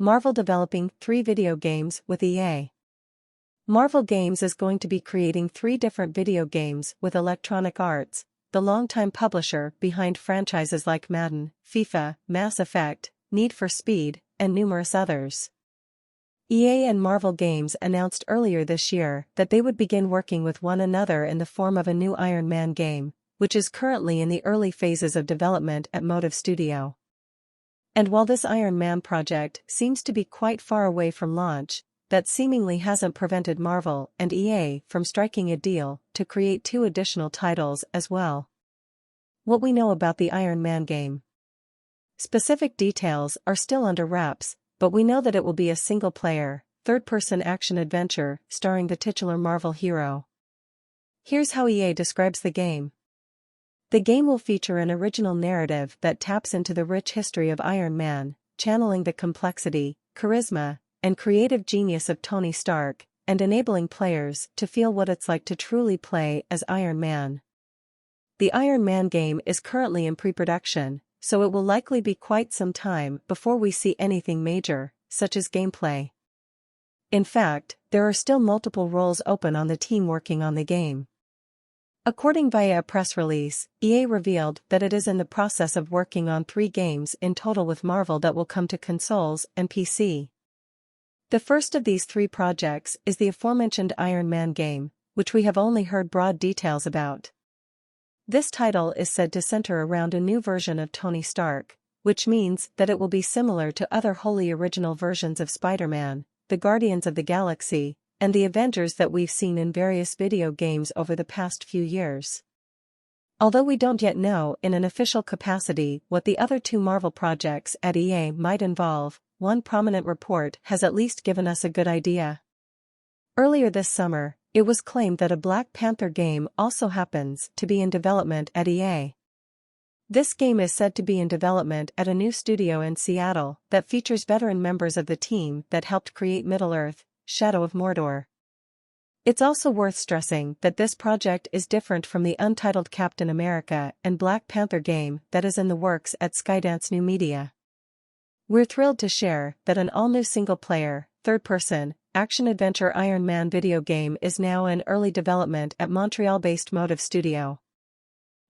Marvel developing 3 video games with EA. Marvel Games is going to be creating 3 different video games with Electronic Arts, the longtime publisher behind franchises like Madden, FIFA, Mass Effect, Need for Speed, and numerous others. EA and Marvel Games announced earlier this year that they would begin working with one another in the form of a new Iron Man game, which is currently in the early phases of development at Motive Studio. And while this Iron Man project seems to be quite far away from launch, that seemingly hasn't prevented Marvel and EA from striking a deal to create 2 additional titles as well. What we know about the Iron Man game. Specific details are still under wraps, but we know that it will be a single-player, third-person action-adventure starring the titular Marvel hero. Here's how EA describes the game. The game will feature an original narrative that taps into the rich history of Iron Man, channeling the complexity, charisma, and creative genius of Tony Stark, and enabling players to feel what it's like to truly play as Iron Man. The Iron Man game is currently in pre-production, so it will likely be quite some time before we see anything major, such as gameplay. In fact, there are still multiple roles open on the team working on the game. According via a press release, EA revealed that it is in the process of working on 3 games in total with Marvel that will come to consoles and PC. The first of these 3 projects is the aforementioned Iron Man game, which we have only heard broad details about. This title is said to center around a new version of Tony Stark, which means that it will be similar to other wholly original versions of Spider-Man, the Guardians of the Galaxy, and the Avengers that we've seen in various video games over the past few years. Although we don't yet know in an official capacity what the other 2 Marvel projects at EA might involve, one prominent report has at least given us a good idea. Earlier this summer, it was claimed that a Black Panther game also happens to be in development at EA. This game is said to be in development at a new studio in Seattle that features veteran members of the team that helped create Middle-earth: Shadow of Mordor. It's also worth stressing that this project is different from the untitled Captain America and Black Panther game that is in the works at Skydance New Media. We're thrilled to share that an all-new single-player, third-person, action-adventure Iron Man video game is now in early development at Montreal-based Motive Studio.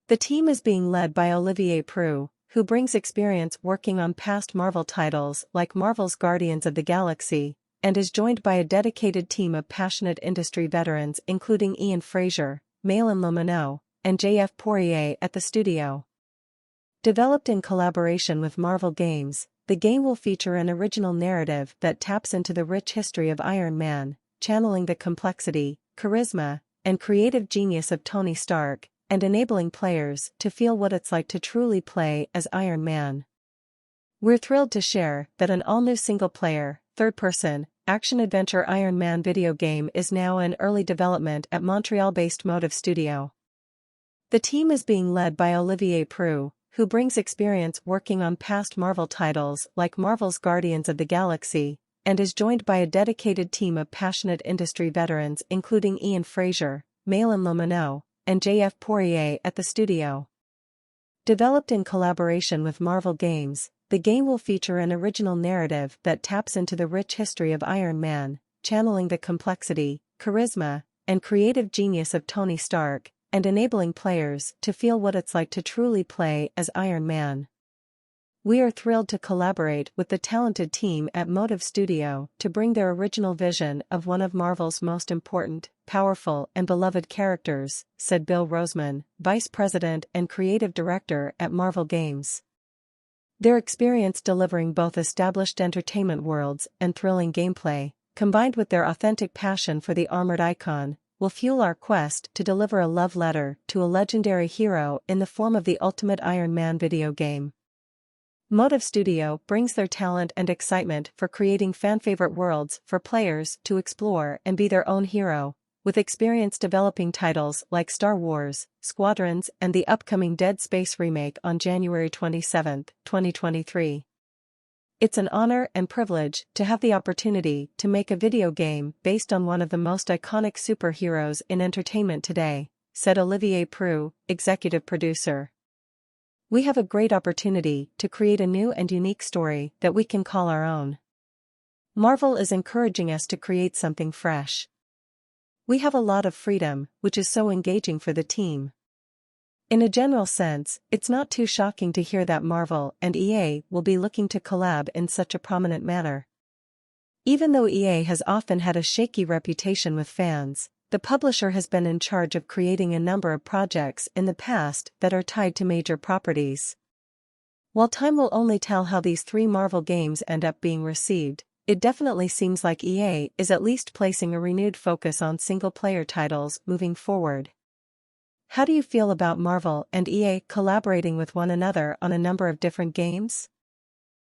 The team is being led by Olivier Preux, who brings experience working on past Marvel titles like Marvel's Guardians of the Galaxy, and is joined by a dedicated team of passionate industry veterans including Ian Fraser, Malin Lomineau, and J.F. Poirier at the studio. Developed in collaboration with Marvel Games, the game will feature an original narrative that taps into the rich history of Iron Man, channeling the complexity, charisma, and creative genius of Tony Stark, and enabling players to feel what it's like to truly play as Iron Man. We're thrilled to share that an all-new single-player, third-person, action-adventure Iron Man video game is now in early development at Montreal-based Motive Studio. The team is being led by Olivier Preux, who brings experience working on past Marvel titles like Marvel's Guardians of the Galaxy, and is joined by a dedicated team of passionate industry veterans including Ian Fraser, Malin Lomineau, and J.F. Poirier at the studio. Developed in collaboration with Marvel Games, the game will feature an original narrative that taps into the rich history of Iron Man, channeling the complexity, charisma, and creative genius of Tony Stark, and enabling players to feel what it's like to truly play as Iron Man. We are thrilled to collaborate with the talented team at Motive Studio to bring their original vision of one of Marvel's most important, powerful, and beloved characters, said Bill Roseman, Vice President and Creative Director at Marvel Games. Their experience delivering both established entertainment worlds and thrilling gameplay, combined with their authentic passion for the armored icon, will fuel our quest to deliver a love letter to a legendary hero in the form of the ultimate Iron Man video game. Motive Studio brings their talent and excitement for creating fan-favorite worlds for players to explore and be their own hero, with experience developing titles like Star Wars, Squadrons, and the upcoming Dead Space remake on January 27, 2023. It's an honor and privilege to have the opportunity to make a video game based on one of the most iconic superheroes in entertainment today, said Olivier Preux, executive producer. We have a great opportunity to create a new and unique story that we can call our own. Marvel is encouraging us to create something fresh. We have a lot of freedom, which is so engaging for the team. In a general sense, it's not too shocking to hear that Marvel and EA will be looking to collab in such a prominent manner. Even though EA has often had a shaky reputation with fans, the publisher has been in charge of creating a number of projects in the past that are tied to major properties. While time will only tell how these three Marvel games end up being received, it definitely seems like EA is at least placing a renewed focus on single-player titles moving forward. How do you feel about Marvel and EA collaborating with one another on a number of different games?